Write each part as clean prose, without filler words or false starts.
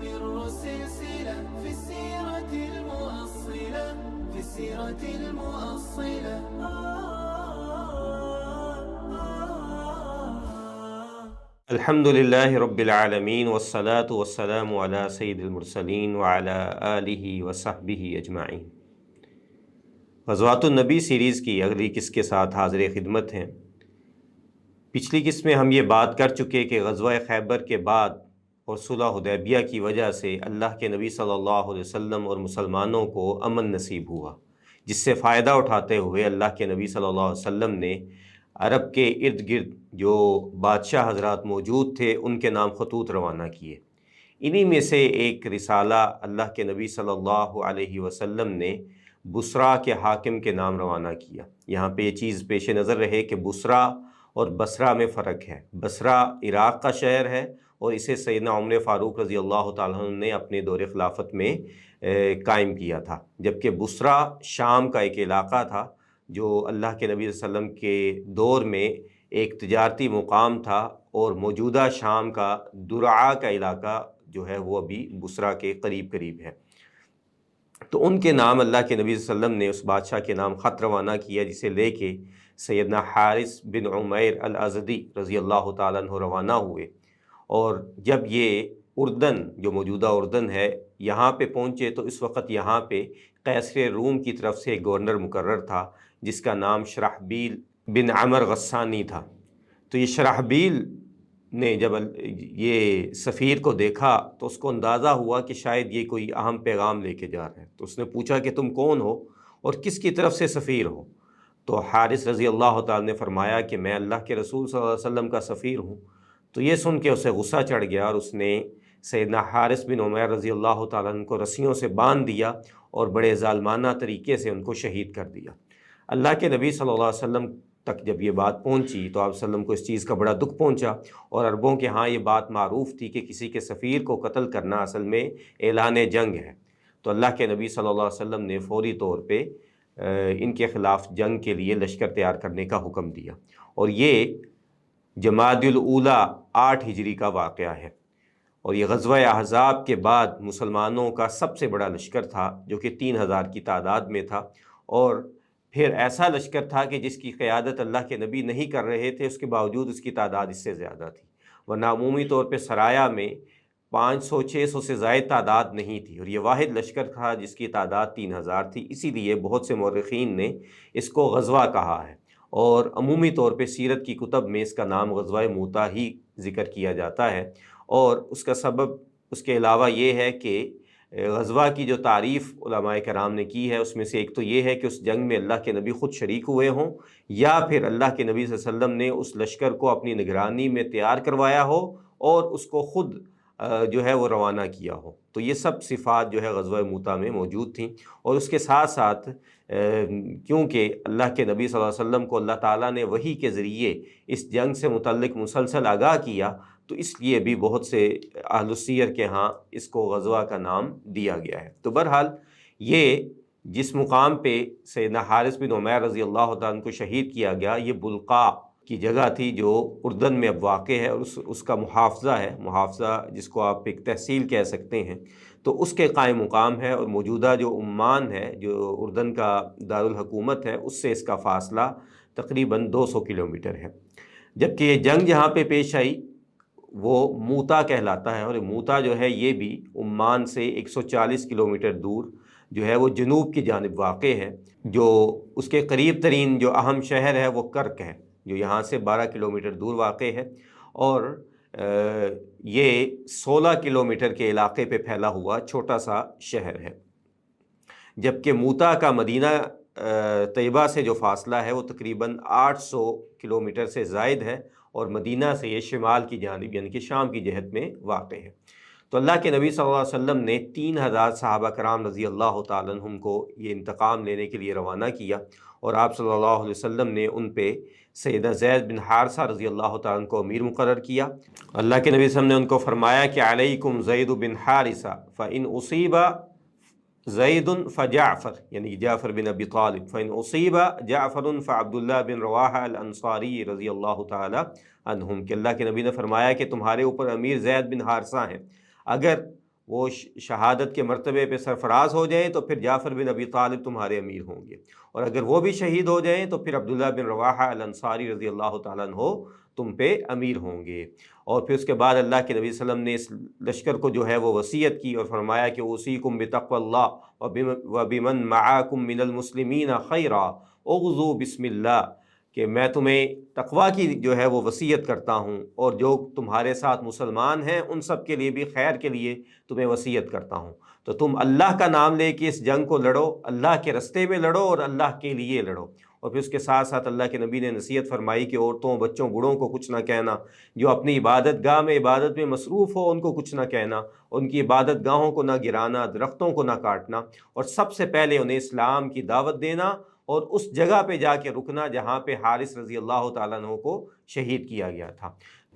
تستمر السلسلة في السيرة المؤصلة في السيرة المؤصلة. الحمد للہ رب العالمین والصلاة والسلام علی سید المرسلین وعلی آلہ وصحبہ اجمعین۔ غزوات النبی سیریز کی اگلی قسط کے ساتھ حاضر خدمت ہیں۔ پچھلی قسط میں ہم یہ بات کر چکے کہ غزوہ خیبر کے بعد اور صلح حدیبیہ کی وجہ سے اللہ کے نبی صلی اللہ علیہ وسلم اور مسلمانوں کو امن نصیب ہوا، جس سے فائدہ اٹھاتے ہوئے اللہ کے نبی صلی اللہ علیہ وسلم نے عرب کے ارد گرد جو بادشاہ حضرات موجود تھے ان کے نام خطوط روانہ کیے۔ انہی میں سے ایک رسالہ اللہ کے نبی صلی اللہ علیہ وسلم نے بصرہ کے حاکم کے نام روانہ کیا۔ یہاں پہ یہ چیز پیش نظر رہے کہ بصرہ اور بصرہ میں فرق ہے۔ بصرہ عراق کا شہر ہے اور اسے سیدنا عمر فاروق رضی اللہ تعالیٰ عنہ نے اپنے دور خلافت میں قائم کیا تھا، جبکہ بصرہ شام کا ایک علاقہ تھا جو اللہ کے نبی صلی اللہ علیہ وسلم کے دور میں ایک تجارتی مقام تھا، اور موجودہ شام کا درعا کا علاقہ جو ہے وہ ابھی بصرہ کے قریب ہے۔ تو ان کے نام اللہ کے نبی صلی اللہ علیہ وسلم نے اس بادشاہ کے نام خط روانہ کیا، جسے لے کے سیدنا حارث بن عمیر الازدی رضی اللہ تعالیٰ عنہ روانہ ہوئے، اور جب یہ اردن جو موجودہ اردن ہے یہاں پہ پہنچے تو اس وقت یہاں پہ قیصر روم کی طرف سے ایک گورنر مقرر تھا جس کا نام شرحبیل بن عمر غسانی تھا۔ تو یہ شرحبیل نے جب یہ سفیر کو دیکھا تو اس کو اندازہ ہوا کہ شاید یہ کوئی اہم پیغام لے کے جا رہا ہے، تو اس نے پوچھا کہ تم کون ہو اور کس کی طرف سے سفیر ہو؟ تو حارث رضی اللہ تعالیٰ نے فرمایا کہ میں اللہ کے رسول صلی اللہ علیہ وسلم کا سفیر ہوں۔ تو یہ سن کے اسے غصہ چڑھ گیا اور اس نے سیدنا حارث بن عمیر رضی اللہ تعالیٰ عنہ کو رسیوں سے باندھ دیا اور بڑے ظالمانہ طریقے سے ان کو شہید کر دیا۔ اللہ کے نبی صلی اللہ علیہ وسلم تک جب یہ بات پہنچی تو آپ صلی اللہ علیہ وسلم کو اس چیز کا بڑا دکھ پہنچا، اور عربوں کے ہاں یہ بات معروف تھی کہ کسی کے سفیر کو قتل کرنا اصل میں اعلان جنگ ہے۔ تو اللہ کے نبی صلی اللہ علیہ وسلم نے فوری طور پہ ان کے خلاف جنگ کے لیے لشکر تیار کرنے کا حکم دیا، اور یہ جمادی الاولیٰ 8 ہجری کا واقعہ ہے، اور یہ غزوہ احزاب کے بعد مسلمانوں کا سب سے بڑا لشکر تھا جو کہ 3000 کی تعداد میں تھا، اور پھر ایسا لشکر تھا کہ جس کی قیادت اللہ کے نبی نہیں کر رہے تھے، اس کے باوجود اس کی تعداد اس سے زیادہ تھی، ورنہ عمومی طور پہ سرایا میں 500-600 سے زائد تعداد نہیں تھی، اور یہ واحد لشکر تھا جس کی تعداد 3000 تھی۔ اسی لیے بہت سے مورخین نے اس کو غزوہ کہا ہے، اور عمومی طور پہ سیرت کی کتب میں اس کا نام غزوہ موتا ہی ذکر کیا جاتا ہے، اور اس کا سبب اس کے علاوہ یہ ہے کہ غزوہ کی جو تعریف علماء کرام نے کی ہے اس میں سے ایک تو یہ ہے کہ اس جنگ میں اللہ کے نبی خود شریک ہوئے ہوں، یا پھر اللہ کے نبی صلی اللہ علیہ وسلم نے اس لشکر کو اپنی نگرانی میں تیار کروایا ہو اور اس کو خود جو ہے وہ روانہ کیا ہو۔ تو یہ سب صفات جو ہے غزوہ موتا میں موجود تھیں، اور اس کے ساتھ ساتھ کیونکہ اللہ کے نبی صلی اللہ علیہ وسلم کو اللہ تعالیٰ نے وحی کے ذریعے اس جنگ سے متعلق مسلسل آگاہ کیا، تو اس لیے بھی بہت سے اہل السیر کے ہاں اس کو غزوہ کا نام دیا گیا ہے۔ تو بہرحال یہ جس مقام پہ سیدنا حارث بن عمیر رضی اللہ تعالیٰ عنہ کو شہید کیا گیا، یہ بلقاء کی جگہ تھی جو اردن میں اب واقع ہے، اور اس کا محافظہ ہے، محافظہ جس کو آپ ایک تحصیل کہہ سکتے ہیں، تو اس کے قائم مقام ہے، اور موجودہ جو عمان ہے جو اردن کا دارالحکومت ہے اس سے اس کا فاصلہ تقریباً 200 کلومیٹر ہے۔ جبکہ یہ جنگ جہاں پہ پیش آئی وہ موتا کہلاتا ہے، اور موتا جو ہے یہ بھی عمان سے 140 کلومیٹر دور جو ہے وہ جنوب کی جانب واقع ہے۔ جو اس کے قریب ترین جو اہم شہر ہے وہ کرک ہے، جو یہاں سے 12 کلومیٹر دور واقع ہے، اور یہ 16 کلومیٹر کے علاقے پہ پھیلا ہوا چھوٹا سا شہر ہے۔ جبکہ موتا کا مدینہ طیبہ سے جو فاصلہ ہے وہ تقریباً 800 کلومیٹر سے زائد ہے، اور مدینہ سے یہ شمال کی جانب یعنی کہ شام کی جہت میں واقع ہے۔ تو اللہ کے نبی صلی اللہ علیہ وسلم نے 3000 صحابہ کرام رضی اللہ تعالیٰ عنہم کو یہ انتقام لینے کے لیے روانہ کیا، اور آپ صلی اللہ علیہ وسلم نے ان پہ سیدنا زید بن حارثہ رضی اللہ تعالیٰ عنہ کو امیر مقرر کیا۔ اللہ کے نبی صلی اللہ علیہ وسلم نے ان کو فرمایا کہ علیکم زید بن حارثہ فإن اصیب زید فجعفر، یعنی جعفر بن ابی طالب، فإن اصیب جعفر فعبداللہ بن رواحہ الانصاری رضی اللہ تعالی عنہم، کہ اللہ کے نبی نے فرمایا کہ تمہارے اوپر امیر زید بن حارثہ ہیں، اگر وہ شہادت کے مرتبے پہ سرفراز ہو جائیں تو پھر جعفر بن ابی طالب تمہارے امیر ہوں گے، اور اگر وہ بھی شہید ہو جائیں تو پھر عبداللہ بن رواحہ الانصاری رضی اللہ تعالیٰ عنہ تم پہ امیر ہوں گے۔ اور پھر اس کے بعد اللہ کے نبی صلی اللہ علیہ وسلم نے اس لشکر کو جو ہے وہ وصیت کی اور فرمایا کہ اوصیکم بتقوی اللہ وبمن معاکم من المسلمین خیرا اغزوا بسم اللہ، کہ میں تمہیں تقوی کی جو ہے وہ وصیت کرتا ہوں، اور جو تمہارے ساتھ مسلمان ہیں ان سب کے لیے بھی خیر کے لیے تمہیں وصیت کرتا ہوں۔ تو تم اللہ کا نام لے کے اس جنگ کو لڑو، اللہ کے رستے میں لڑو اور اللہ کے لیے لڑو۔ اور پھر اس کے ساتھ ساتھ اللہ کے نبی نے نصیحت فرمائی کہ عورتوں، بچوں، بوڑھوں کو کچھ نہ کہنا، جو اپنی عبادت گاہ میں عبادت میں مصروف ہو ان کو کچھ نہ کہنا، ان کی عبادت گاہوں کو نہ گرانا، درختوں کو نہ کاٹنا، اور سب سے پہلے انہیں اسلام کی دعوت دینا اور اس جگہ پہ جا کے رکنا جہاں پہ حارث رضی اللہ تعالیٰ عنہ کو شہید کیا گیا تھا۔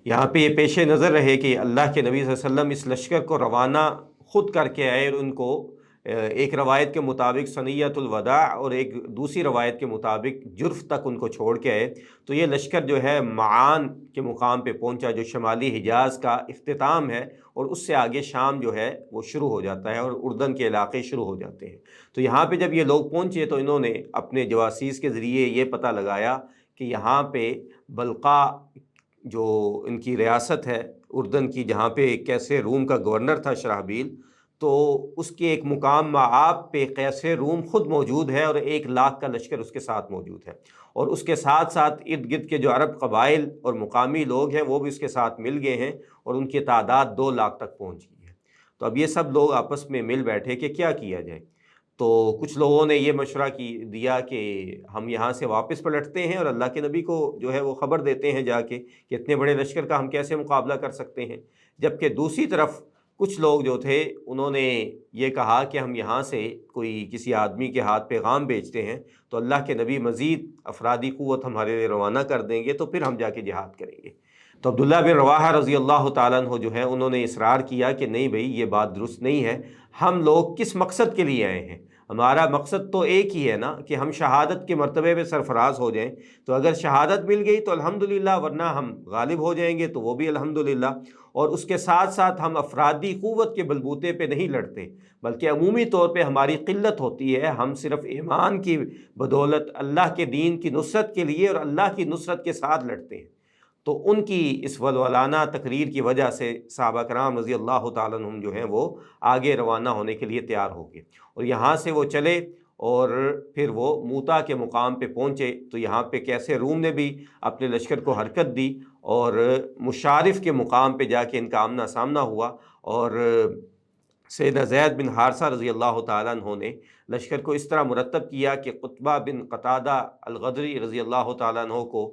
یہاں پہ یہ پیش نظر رہے کہ اللہ کے نبی صلی اللہ علیہ وسلم اس لشکر کو روانہ خود کر کے آئے، اور ان کو ایک روایت کے مطابق ثنیۃ الوداع اور ایک دوسری روایت کے مطابق جرف تک ان کو چھوڑ کے آئے۔ تو یہ لشکر جو ہے معان کے مقام پہ پہنچا جو شمالی حجاز کا اختتام ہے، اور اس سے آگے شام جو ہے وہ شروع ہو جاتا ہے اور اردن کے علاقے شروع ہو جاتے ہیں۔ تو یہاں پہ جب یہ لوگ پہنچے تو انہوں نے اپنے جواسیس کے ذریعے یہ پتہ لگایا کہ یہاں پہ بلقا جو ان کی ریاست ہے اردن کی، جہاں پہ کیسر روم کا گورنر تھا شرحبیل، تو اس کے ایک مقام معاب پہ قیصر روم خود موجود ہے، اور 1,00,000 کا لشکر اس کے ساتھ موجود ہے، اور اس کے ساتھ ساتھ ارد گرد کے جو عرب قبائل اور مقامی لوگ ہیں وہ بھی اس کے ساتھ مل گئے ہیں، اور ان کی تعداد 2,00,000 تک پہنچ گئی ہے۔ تو اب یہ سب لوگ آپس میں مل بیٹھے کہ کیا کیا جائے۔ تو کچھ لوگوں نے یہ مشورہ دیا کہ ہم یہاں سے واپس پلٹتے ہیں اور اللہ کے نبی کو جو ہے وہ خبر دیتے ہیں جا کے کہ اتنے بڑے لشکر کا ہم کیسے مقابلہ کر سکتے ہیں، جبکہ دوسری طرف کچھ لوگ جو تھے انہوں نے یہ کہا کہ ہم یہاں سے کوئی کسی آدمی کے ہاتھ پیغام بھیجتے ہیں تو اللہ کے نبی مزید افرادی قوت ہمارے لیے روانہ کر دیں گے، تو پھر ہم جا کے جہاد کریں گے۔ تو عبداللہ بن رواحہ رضی اللہ تعالیٰ عنہ جو ہے انہوں نے اصرار کیا کہ نہیں بھائی یہ بات درست نہیں ہے، ہم لوگ کس مقصد کے لیے آئے ہیں؟ ہمارا مقصد تو ایک ہی ہے نا کہ ہم شہادت کے مرتبے پہ سرفراز ہو جائیں، تو اگر شہادت مل گئی تو الحمدللہ، ورنہ ہم غالب ہو جائیں گے تو وہ بھی الحمدللہ۔ اور اس کے ساتھ ساتھ ہم افرادی قوت کے بلبوتے پہ نہیں لڑتے، بلکہ عمومی طور پہ ہماری قلت ہوتی ہے، ہم صرف ایمان کی بدولت اللہ کے دین کی نصرت کے لیے اور اللہ کی نصرت کے ساتھ لڑتے ہیں۔ تو ان کی اس ولولانہ تقریر کی وجہ سے صحابہ کرام رضی اللہ تعالیٰ عنہم جو ہیں وہ آگے روانہ ہونے کے لیے تیار ہو گئے، اور یہاں سے وہ چلے اور پھر وہ موتا کے مقام پہ پہنچے۔ تو یہاں پہ کیسے روم نے بھی اپنے لشکر کو حرکت دی، اور مشارف کے مقام پہ جا کے ان کا آمنا سامنا ہوا، اور سیدنا زید بن حارثہ رضی اللہ تعالیٰ عنہ نے لشکر کو اس طرح مرتب کیا کہ قطبہ بن قتادہ الغدری رضی اللہ تعالیٰ عنہ کو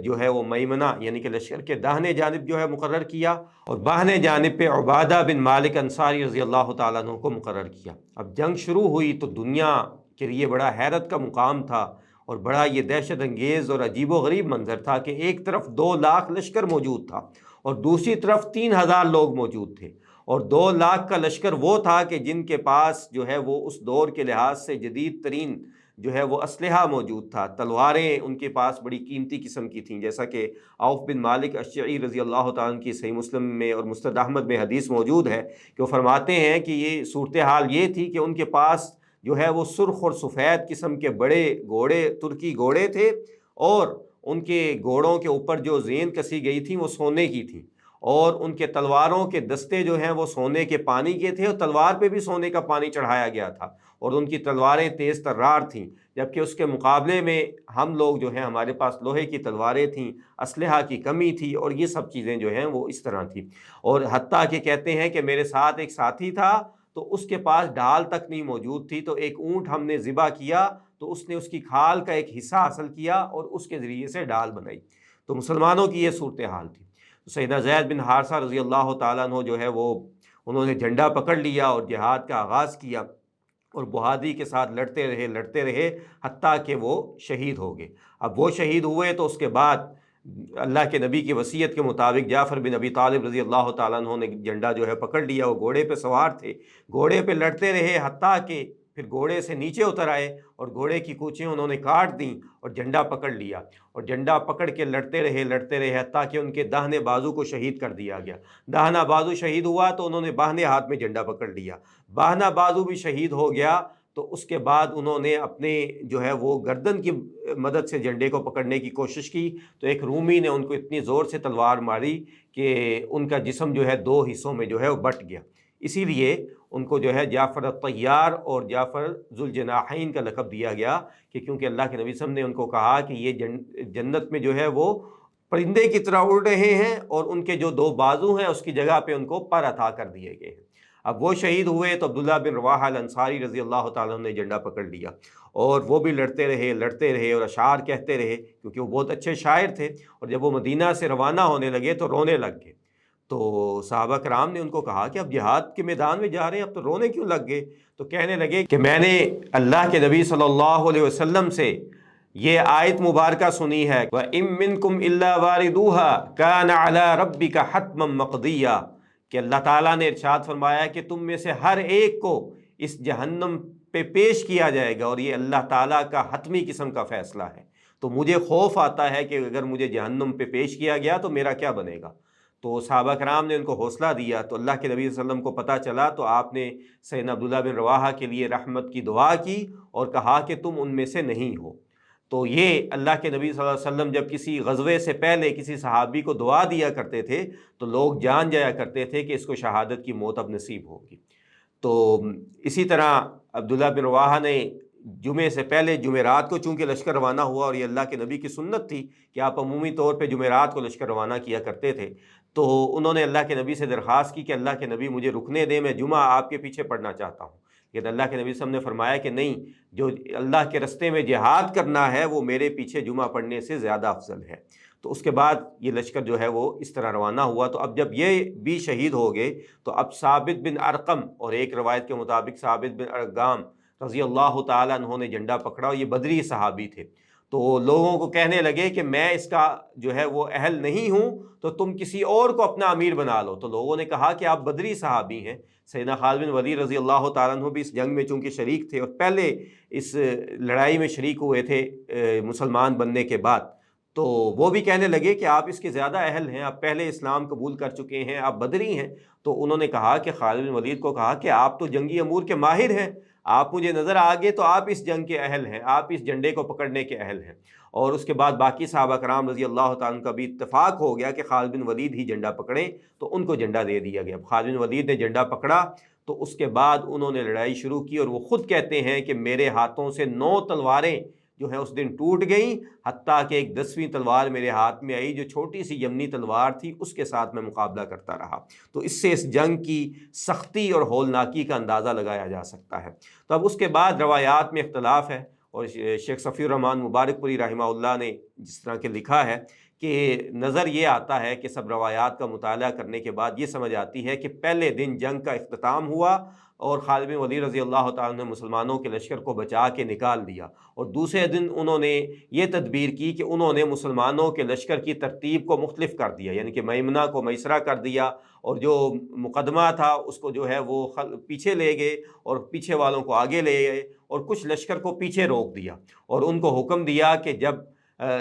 جو ہے وہ میمنہ یعنی کہ لشکر کے داہنے جانب جو ہے مقرر کیا، اور بائیں جانب پہ عبادہ بن مالک انصاری رضی اللہ تعالیٰ عنہ کو مقرر کیا۔ اب جنگ شروع ہوئی تو دنیا کے لیے بڑا حیرت کا مقام تھا، اور بڑا یہ دہشت انگیز اور عجیب و غریب منظر تھا کہ ایک طرف 2,00,000 لشکر موجود تھا اور دوسری طرف 3,000 لوگ موجود تھے، اور 2,00,000 کا لشکر وہ تھا کہ جن کے پاس جو ہے وہ اس دور کے لحاظ سے جدید ترین جو ہے وہ اسلحہ موجود تھا، تلواریں ان کے پاس بڑی قیمتی قسم کی تھیں، جیسا کہ عوف بن مالک اشجعی رضی اللہ تعالیٰ عنہ کی صحیح مسلم میں اور مستدرک احمد میں حدیث موجود ہے کہ وہ فرماتے ہیں کہ یہ صورتحال یہ تھی کہ ان کے پاس جو ہے وہ سرخ اور سفید قسم کے بڑے گھوڑے، ترکی گھوڑے تھے، اور ان کے گھوڑوں کے اوپر جو زین کسی گئی تھیں وہ سونے کی تھیں، اور ان کے تلواروں کے دستے جو ہیں وہ سونے کے پانی کے تھے، اور تلوار پہ بھی سونے کا پانی چڑھایا گیا تھا، اور ان کی تلواریں تیز ترار تھیں، جبکہ اس کے مقابلے میں ہم لوگ جو ہیں ہمارے پاس لوہے کی تلواریں تھیں، اسلحہ کی کمی تھی، اور یہ سب چیزیں جو ہیں وہ اس طرح تھیں۔ اور حتیٰ کہ کہتے ہیں کہ میرے ساتھ ایک ساتھی تھا تو اس کے پاس ڈھال تک نہیں موجود تھی، تو ایک اونٹ ہم نے ذبح کیا تو اس نے اس کی کھال کا ایک حصہ حاصل کیا اور اس کے ذریعے سے ڈھال بنائی۔ تو مسلمانوں کی یہ صورتحال تھی۔ سیدنا زید بن حارثہ رضی اللہ تعالیٰ عنہ جو ہے وہ انہوں نے جھنڈا پکڑ لیا اور جہاد کا آغاز کیا، اور بہادری کے ساتھ لڑتے رہے حتیٰ کہ وہ شہید ہو گئے۔ اب وہ شہید ہوئے تو اس کے بعد اللہ کے نبی کی وصیت کے مطابق جعفر بن ابی طالب رضی اللہ تعالیٰ عنہ نے جھنڈا جو ہے پکڑ لیا، وہ گھوڑے پہ سوار تھے، گھوڑے پہ لڑتے رہے حتیٰ کہ پھر گھوڑے سے نیچے اتر آئے اور گھوڑے کی کوچیں انہوں نے کاٹ دیں اور جھنڈا پکڑ لیا، اور جھنڈا پکڑ کے لڑتے رہے حتیٰ کہ ان کے داہنے بازو کو شہید کر دیا گیا۔ داہنا بازو شہید ہوا تو انہوں نے باہنے ہاتھ میں جھنڈا پکڑ لیا، باہنا بازو بھی شہید ہو گیا تو اس کے بعد انہوں نے اپنے جو ہے وہ گردن کی مدد سے جھنڈے کو پکڑنے کی کوشش کی، تو ایک رومی نے ان کو اتنی زور سے تلوار ماری کہ ان کا جسم جو ہے 2 حصوں میں جو ہے وہ بٹ گیا۔ اسی لیے ان کو جو ہے جعفر الطیار اور جعفر ذوالجناحین کا لقب دیا گیا، کہ کیونکہ اللہ کے نبی صلی اللہ علیہ وسلم نے ان کو کہا کہ یہ جنت میں جو ہے وہ پرندے کی طرح اڑ رہے ہیں، اور ان کے جو 2 بازو ہیں اس کی جگہ پہ ان کو پر عطا کر دیے گئے ہیں۔ اب وہ شہید ہوئے تو عبداللہ بن رواحہ الانصاری رضی اللہ تعالیٰ عنہ نے جھنڈا پکڑ لیا، اور وہ بھی لڑتے رہے اور اشعار کہتے رہے، کیونکہ وہ بہت اچھے شاعر تھے، اور جب وہ مدینہ سے روانہ ہونے لگے تو رونے لگ گئے۔ تو صحابہ کرام نے ان کو کہا کہ اب جہاد کے میدان میں جا رہے ہیں، اب تو رونے کیوں لگ گئے؟ تو کہنے لگے کہ میں نے اللہ کے نبی صلی اللہ علیہ وسلم سے یہ آیت مبارکہ سنی ہے، وَإِن مِّنكُمْ إِلَّا وَارِدُوهَا كَانَ عَلَى رَبِّكَ حَتْمًا مَّقْضِيًّا، کہ اللہ تعالیٰ نے ارشاد فرمایا کہ تم میں سے ہر ایک کو اس جہنم پہ پیش کیا جائے گا، اور یہ اللہ تعالیٰ کا حتمی قسم کا فیصلہ ہے۔ تو مجھے خوف آتا ہے کہ اگر مجھے جہنم پہ پیش کیا گیا تو میرا کیا بنے گا؟ تو صحابہ کرام نے ان کو حوصلہ دیا، تو اللہ کے نبی صلی اللہ علیہ وسلم کو پتہ چلا تو آپ نے سیدنا عبداللہ بن رواحہ کے لیے رحمت کی دعا کی اور کہا کہ تم ان میں سے نہیں ہو۔ تو یہ اللہ کے نبی صلی اللہ علیہ وسلم جب کسی غزوے سے پہلے کسی صحابی کو دعا دیا کرتے تھے تو لوگ جان جایا کرتے تھے کہ اس کو شہادت کی موت اب نصیب ہوگی۔ تو اسی طرح عبداللہ بن رواحہ نے جمعے سے پہلے جمعرات کو چونکہ لشکر روانہ ہوا، اور یہ اللہ کے نبی کی سنت تھی کہ آپ عمومی طور پہ جمعرات کو لشکر روانہ کیا کرتے تھے، تو انہوں نے اللہ کے نبی سے درخواست کی کہ اللہ کے نبی مجھے رکنے دیں، میں جمعہ آپ کے پیچھے پڑھنا چاہتا ہوں۔ لیکن اللہ کے نبی صلی اللہ علیہ وسلم نے فرمایا کہ نہیں، جو اللہ کے رستے میں جہاد کرنا ہے وہ میرے پیچھے جمعہ پڑھنے سے زیادہ افضل ہے۔ تو اس کے بعد یہ لشکر جو ہے وہ اس طرح روانہ ہوا۔ تو اب جب یہ بھی شہید ہو گئے تو اب ثابت بن ارقم، اور ایک روایت کے مطابق ثابت بن ارقام رضی اللہ تعالیٰ عنہ نے جھنڈا پکڑا، اور یہ بدری صحابی تھے۔ تو لوگوں کو کہنے لگے کہ میں اس کا جو ہے وہ اہل نہیں ہوں، تو تم کسی اور کو اپنا امیر بنا لو۔ تو لوگوں نے کہا کہ آپ بدری صحابی ہیں۔ سیدنا خالد بن ولید رضی اللہ تعالیٰ عنہ بھی اس جنگ میں چونکہ شریک تھے اور پہلے اس لڑائی میں شریک ہوئے تھے مسلمان بننے کے بعد، تو وہ بھی کہنے لگے کہ آپ اس کے زیادہ اہل ہیں، آپ پہلے اسلام قبول کر چکے ہیں، آپ بدری ہیں۔ تو انہوں نے کہا کہ خالد بن ولید کو کہا کہ آپ تو جنگی امور کے ماہر ہیں، آپ مجھے نظر آگے تو آپ اس جنگ کے اہل ہیں، آپ اس جھنڈے کو پکڑنے کے اہل ہیں۔ اور اس کے بعد باقی صحابہ کرام رضی اللہ تعالیٰ عنہ کا بھی اتفاق ہو گیا کہ خالد بن ولید ہی جھنڈا پکڑیں، تو ان کو جھنڈا دے دیا گیا۔ خالد بن ولید نے جھنڈا پکڑا تو اس کے بعد انہوں نے لڑائی شروع کی، اور وہ خود کہتے ہیں کہ میرے ہاتھوں سے 9 تلواریں جو ہیں اس دن ٹوٹ گئیں، حتیٰ کہ ایک 10ویں تلوار میرے ہاتھ میں آئی جو چھوٹی سی یمنی تلوار تھی، اس کے ساتھ میں مقابلہ کرتا رہا۔ تو اس سے اس جنگ کی سختی اور ہولناکی کا اندازہ لگایا جا سکتا ہے۔ تو اب اس کے بعد روایات میں اختلاف ہے، اور شیخ صفی الرحمن مبارک پوری رحمہ اللہ نے جس طرح کہ لکھا ہے کہ نظر یہ آتا ہے کہ سب روایات کا مطالعہ کرنے کے بعد یہ سمجھ آتی ہے کہ پہلے دن جنگ کا اختتام ہوا اور خالد بن ولید رضی اللہ تعالیٰ نے مسلمانوں کے لشکر کو بچا کے نکال دیا، اور دوسرے دن انہوں نے یہ تدبیر کی کہ انہوں نے مسلمانوں کے لشکر کی ترتیب کو مختلف کر دیا، یعنی کہ میمنہ کو میسرہ کر دیا، اور جو مقدمہ تھا اس کو جو ہے وہ پیچھے لے گئے اور پیچھے والوں کو آگے لے گئے، اور کچھ لشکر کو پیچھے روک دیا، اور ان کو حکم دیا کہ جب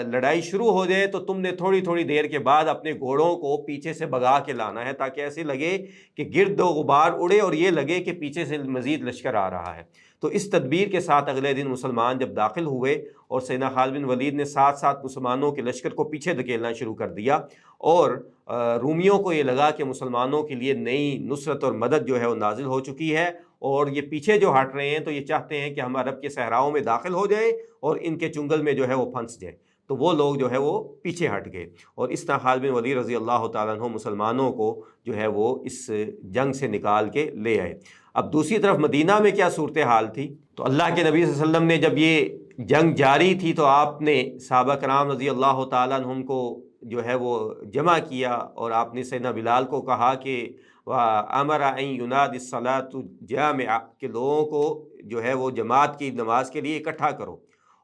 لڑائی شروع ہو جائے تو تم نے تھوڑی تھوڑی دیر کے بعد اپنے گھوڑوں کو پیچھے سے بھگا کے لانا ہے، تاکہ ایسے لگے کہ گرد و غبار اڑے اور یہ لگے کہ پیچھے سے مزید لشکر آ رہا ہے۔ تو اس تدبیر کے ساتھ اگلے دن مسلمان جب داخل ہوئے، اور سیدنا خالد بن ولید نے ساتھ ساتھ مسلمانوں کے لشکر کو پیچھے دھکیلنا شروع کر دیا، اور رومیوں کو یہ لگا کہ مسلمانوں کے لیے نئی نصرت اور مدد جو ہے وہ نازل ہو چکی ہے، اور یہ پیچھے جو ہٹ رہے ہیں تو یہ چاہتے ہیں کہ ہم عرب کے صحراؤں میں داخل ہو جائیں اور ان کے چنگل میں جو ہے وہ پھنس جائیں۔ تو وہ لوگ جو ہے وہ پیچھے ہٹ گئے، اور اس طرح خالد بن ولید رضی اللہ تعالیٰ عنہ مسلمانوں کو جو ہے وہ اس جنگ سے نکال کے لے آئے۔ اب دوسری طرف مدینہ میں کیا صورتحال تھی؟ تو اللہ کے نبی صلی اللہ علیہ وسلم نے جب یہ جنگ جاری تھی تو آپ نے صحابہ کرام رضی اللہ تعالیٰ عنہم کو جو ہے وہ جمع کیا، اور آپ نے سیدنا بلال کو کہا کہ وَأَمَرَ أَن يُنَادِ الصَّلَاةُ جَامِعَةً، کہ لوگوں کو جو ہے وہ جماعت کی نماز کے لیے اکٹھا کرو،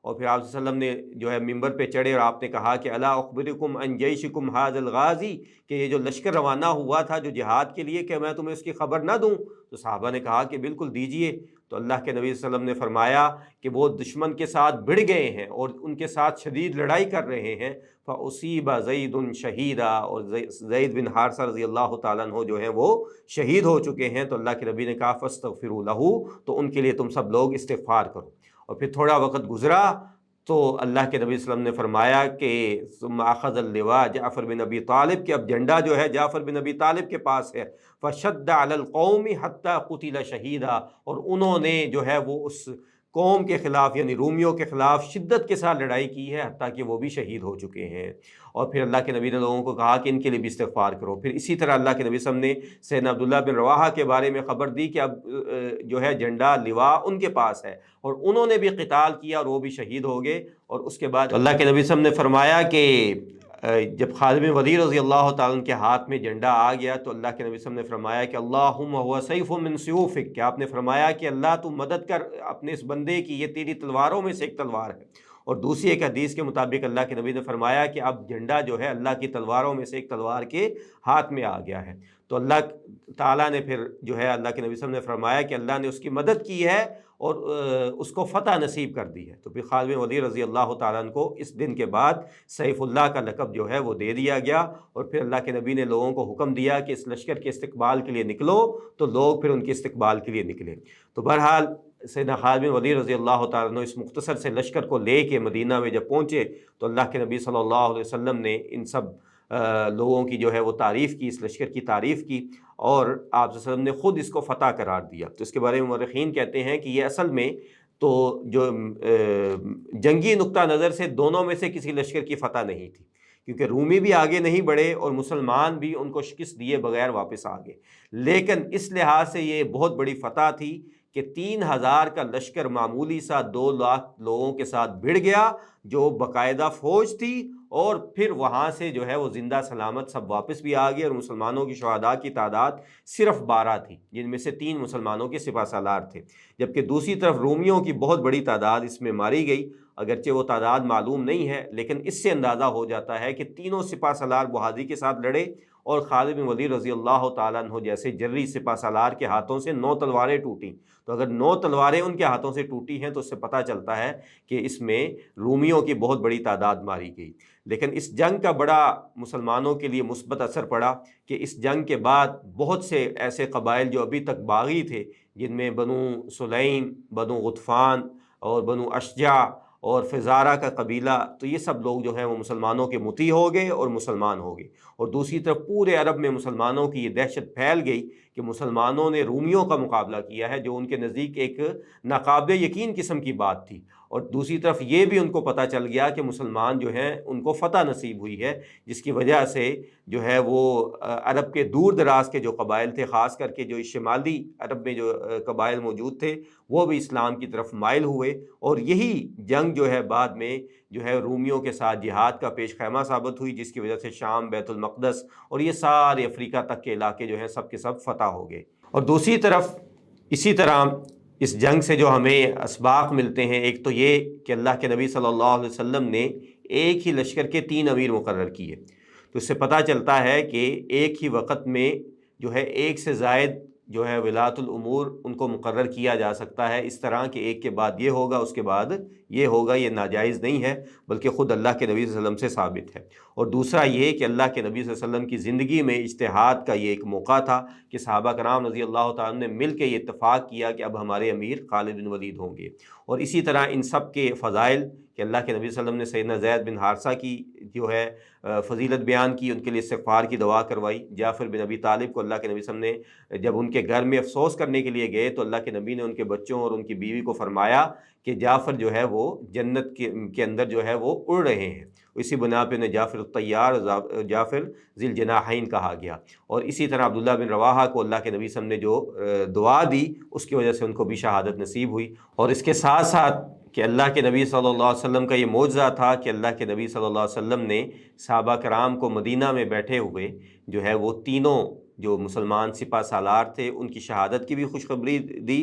اور پھر آپ صلی اللہ علیہ وسلم نے جو ہے ممبر پہ چڑھے اور آپ نے کہا کہ الا اخبرکم ان جیشکم ھذا الغازی، کہ یہ جو لشکر روانہ ہوا تھا جو جہاد کے لیے، کہ میں تمہیں اس کی خبر نہ دوں؟ تو صحابہ نے کہا کہ بالکل دیجئے۔ تو اللہ کے نبی صلی اللہ علیہ وسلم نے فرمایا کہ وہ دشمن کے ساتھ بھڑ گئے ہیں اور ان کے ساتھ شدید لڑائی کر رہے ہیں، فَأُصِيبَ زَيْدٌ شَهِيدًا، اور زید بن حارثہ رضی اللہ تعالیٰ عنہ جو ہیں وہ شہید ہو چکے ہیں۔ تو اللہ کے نبی نے کہا فَاسْتَغْفِرُوا لَهُ، تو ان کے لیے تم سب لوگ استغفار کرو۔ اور پھر تھوڑا وقت گزرا تو اللہ کے نبی صلی اللہ علیہ وسلم نے فرمایا کہ ثم اخذ اللواء جعفر بن ابی طالب، کہ اب جھنڈا جو ہے جعفر بن ابی طالب کے پاس ہے، فشد علی القوم حتی قتل شہیدا، اور انہوں نے جو ہے وہ اس قوم کے خلاف یعنی رومیوں کے خلاف شدت کے ساتھ لڑائی کی ہے، حتیٰ کہ وہ بھی شہید ہو چکے ہیں۔ اور پھر اللہ کے نبی نے لوگوں کو کہا کہ ان کے لیے بھی استغفار کرو۔ پھر اسی طرح اللہ کے نبی صلی اللہ علیہ وسلم نے سیدنا عبداللہ بن رواحہ کے بارے میں خبر دی کہ اب جو ہے جھنڈا لواء ان کے پاس ہے، اور انہوں نے بھی قتال کیا اور وہ بھی شہید ہو گئے۔ اور اس کے بعد اللہ کے نبی صلی اللہ علیہ وسلم نے فرمایا کہ جب خالد بن ولید رضی اللہ تعالیٰ عنہ کے ہاتھ میں جھنڈا آ گیا تو اللہ کے نبی صلی اللہ علیہ وسلم نے فرمایا کہ اللہم هو سیف من سیوفک، کہ آپ نے فرمایا کہ اللہ تو مدد کر اپنے اس بندے کی، یہ تیری تلواروں میں سے ایک تلوار ہے۔ اور دوسری ایک حدیث کے مطابق اللہ کے نبی نے فرمایا کہ اب جھنڈا جو ہے اللہ کی تلواروں میں سے ایک تلوار کے ہاتھ میں آ گیا ہے۔ تو اللہ تعالیٰ نے پھر جو ہے اللہ کے نبی صلی اللہ علیہ وسلم نے فرمایا کہ اللہ نے اس کی مدد کی ہے اور اس کو فتح نصیب کر دی ہے۔ تو پھر خالد بن ولید رضی اللہ تعالیٰ عنہ کو اس دن کے بعد سیف اللہ کا لقب جو ہے وہ دے دیا گیا، اور پھر اللہ کے نبی نے لوگوں کو حکم دیا کہ اس لشکر کے استقبال کے لیے نکلو، تو لوگ پھر ان کے استقبال کے لیے نکلے۔ تو بہرحال سیدنا خالد بن ولید رضی اللہ تعالیٰ عنہ اس مختصر سے لشکر کو لے کے مدینہ میں جب پہنچے تو اللہ کے نبی صلی اللہ علیہ وسلم نے ان سب لوگوں کی جو ہے وہ تعریف کی، اس لشکر کی تعریف کی، اور آپ صلی اللہ علیہ وسلم نے خود اس کو فتح قرار دیا۔ تو اس کے بارے میں مورخین کہتے ہیں کہ یہ اصل میں تو جو جنگی نقطہ نظر سے دونوں میں سے کسی لشکر کی فتح نہیں تھی، کیونکہ رومی بھی آگے نہیں بڑھے اور مسلمان بھی ان کو شکست دیے بغیر واپس آ گئے، لیکن اس لحاظ سے یہ بہت بڑی فتح تھی کہ 3000 کا لشکر معمولی سا 2 لاکھ لوگوں کے ساتھ بھڑ گیا جو باقاعدہ فوج تھی، اور پھر وہاں سے جو ہے وہ زندہ سلامت سب واپس بھی آ گئے، اور مسلمانوں کی شہداء کی تعداد صرف 12 تھی، جن میں سے 3 مسلمانوں کے سپہ سالار تھے، جبکہ دوسری طرف رومیوں کی بہت بڑی تعداد اس میں ماری گئی۔ اگرچہ وہ تعداد معلوم نہیں ہے، لیکن اس سے اندازہ ہو جاتا ہے کہ تینوں سپہ سالار بہادری کے ساتھ لڑے، اور خالد بن ولید رضی اللہ تعالیٰ عنہ جیسے جری سپہ سالار کے ہاتھوں سے 9 تلواریں ٹوٹیں۔ تو اگر 9 تلواریں ان کے ہاتھوں سے ٹوٹی ہیں تو اس سے پتہ چلتا ہے کہ اس میں رومیوں کی بہت بڑی تعداد ماری گئی۔ لیکن اس جنگ کا بڑا مسلمانوں کے لیے مثبت اثر پڑا کہ اس جنگ کے بعد بہت سے ایسے قبائل جو ابھی تک باغی تھے، جن میں بنو سلیم، بنو غطفان اور بنو اشجع اور فزارہ کا قبیلہ، تو یہ سب لوگ جو ہیں وہ مسلمانوں کے مطیع ہو گئے اور مسلمان ہو گئے۔ اور دوسری طرف پورے عرب میں مسلمانوں کی یہ دہشت پھیل گئی کہ مسلمانوں نے رومیوں کا مقابلہ کیا ہے، جو ان کے نزدیک ایک ناقابل یقین قسم کی بات تھی، اور دوسری طرف یہ بھی ان کو پتہ چل گیا کہ مسلمان جو ہیں ان کو فتح نصیب ہوئی ہے، جس کی وجہ سے جو ہے وہ عرب کے دور دراز کے جو قبائل تھے، خاص کر کے جو شمالی عرب میں جو قبائل موجود تھے، وہ بھی اسلام کی طرف مائل ہوئے، اور یہی جنگ جو ہے بعد میں جو ہے رومیوں کے ساتھ جہاد کا پیش خیمہ ثابت ہوئی، جس کی وجہ سے شام، بیت المقدس اور یہ سارے افریقہ تک کے علاقے جو ہیں سب کے سب فتح ہو گئے۔ اور دوسری طرف اسی طرح اس جنگ سے جو ہمیں اسباق ملتے ہیں، ایک تو یہ کہ اللہ کے نبی صلی اللہ علیہ وسلم نے ایک ہی لشکر کے 3 امیر مقرر کیے، تو اس سے پتہ چلتا ہے کہ ایک ہی وقت میں جو ہے ایک سے زائد جو ہے ولایت الامور ان کو مقرر کیا جا سکتا ہے، اس طرح کہ ایک کے بعد یہ ہوگا، اس کے بعد یہ ہوگا، یہ ناجائز نہیں ہے، بلکہ خود اللہ کے نبی صلی اللہ علیہ وسلم سے ثابت ہے۔ اور دوسرا یہ کہ اللہ کے نبی صلی اللہ علیہ وسلم کی زندگی میں اجتہاد کا یہ ایک موقع تھا کہ صحابہ کرام رضی اللہ تعالیٰ نے مل کے یہ اتفاق کیا کہ اب ہمارے امیر خالد بن ولید ہوں گے۔ اور اسی طرح ان سب کے فضائل کہ اللہ کے نبی صلی اللہ علیہ وسلم نے سیدنا زید بن حارثہ کی جو ہے فضیلت بیان کی، ان کے لیے استغفار کی دعا کروائی۔ جعفر بن ابی طالب کو اللہ کے نبی صلی اللہ علیہ وسلم نے جب ان کے گھر میں افسوس کرنے کے لیے گئے تو اللہ کے نبی نے ان کے بچوں اور ان کی بیوی کو فرمایا کہ جعفر جو ہے وہ جنت کے اندر جو ہے وہ اڑ رہے ہیں، اسی بنا پہ انہیں جعفر الطیار، جعفر ذی الجناحین کہا گیا۔ اور اسی طرح عبداللہ بن رواحہ کو اللہ کے نبی صلی اللہ علیہ وسلم نے جو دعا دی اس کی وجہ سے ان کو بھی شہادت نصیب ہوئی۔ اور اس کے ساتھ ساتھ کہ اللہ کے نبی صلی اللہ علیہ وسلم کا یہ معجزہ تھا کہ اللہ کے نبی صلی اللہ علیہ وسلم نے صحابہ کرام کو مدینہ میں بیٹھے ہوئے جو ہے وہ تینوں جو مسلمان سپہ سالار تھے ان کی شہادت کی بھی خوشخبری دی،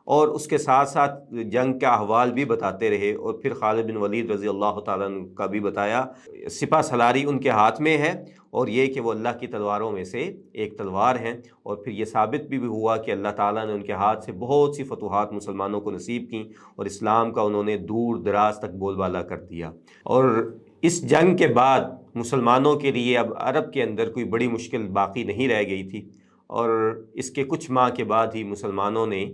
اور اس کے ساتھ ساتھ جنگ کا احوال بھی بتاتے رہے، اور پھر خالد بن ولید رضی اللہ تعالیٰ عنہ کا بھی بتایا۔ سپہ سلاری ان کے ہاتھ میں ہے، اور یہ کہ وہ اللہ کی تلواروں میں سے ایک تلوار ہیں، اور پھر یہ ثابت بھی ہوا کہ اللہ تعالیٰ نے ان کے ہاتھ سے بہت سی فتوحات مسلمانوں کو نصیب کیں، اور اسلام کا انہوں نے دور دراز تک بول بالا کر دیا۔ اور اس جنگ کے بعد مسلمانوں کے لیے اب عرب کے اندر کوئی بڑی مشکل باقی نہیں رہ گئی تھی، اور اس کے کچھ ماہ کے بعد ہی مسلمانوں نے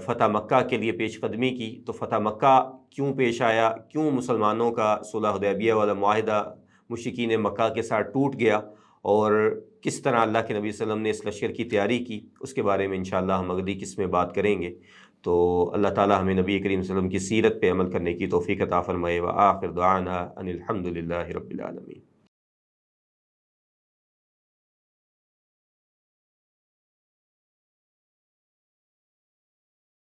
فتح مکہ کے لیے پیش قدمی کی۔ تو فتح مکہ کیوں پیش آیا، کیوں مسلمانوں کا صلح حدیبیہ والا معاہدہ مشرکین مکہ کے ساتھ ٹوٹ گیا، اور کس طرح اللہ کے نبی صلی اللہ علیہ وسلم نے اس لشکر کی تیاری کی، اس کے بارے میں انشاءاللہ ہم اگلی قسط میں بات کریں گے۔ تو اللہ تعالی ہمیں نبی کریم صلی اللہ علیہ وسلم کی سیرت پہ عمل کرنے کی توفیق عطا فرمائے۔ وآخر دعوانا ان الحمد للہ رب العالمین۔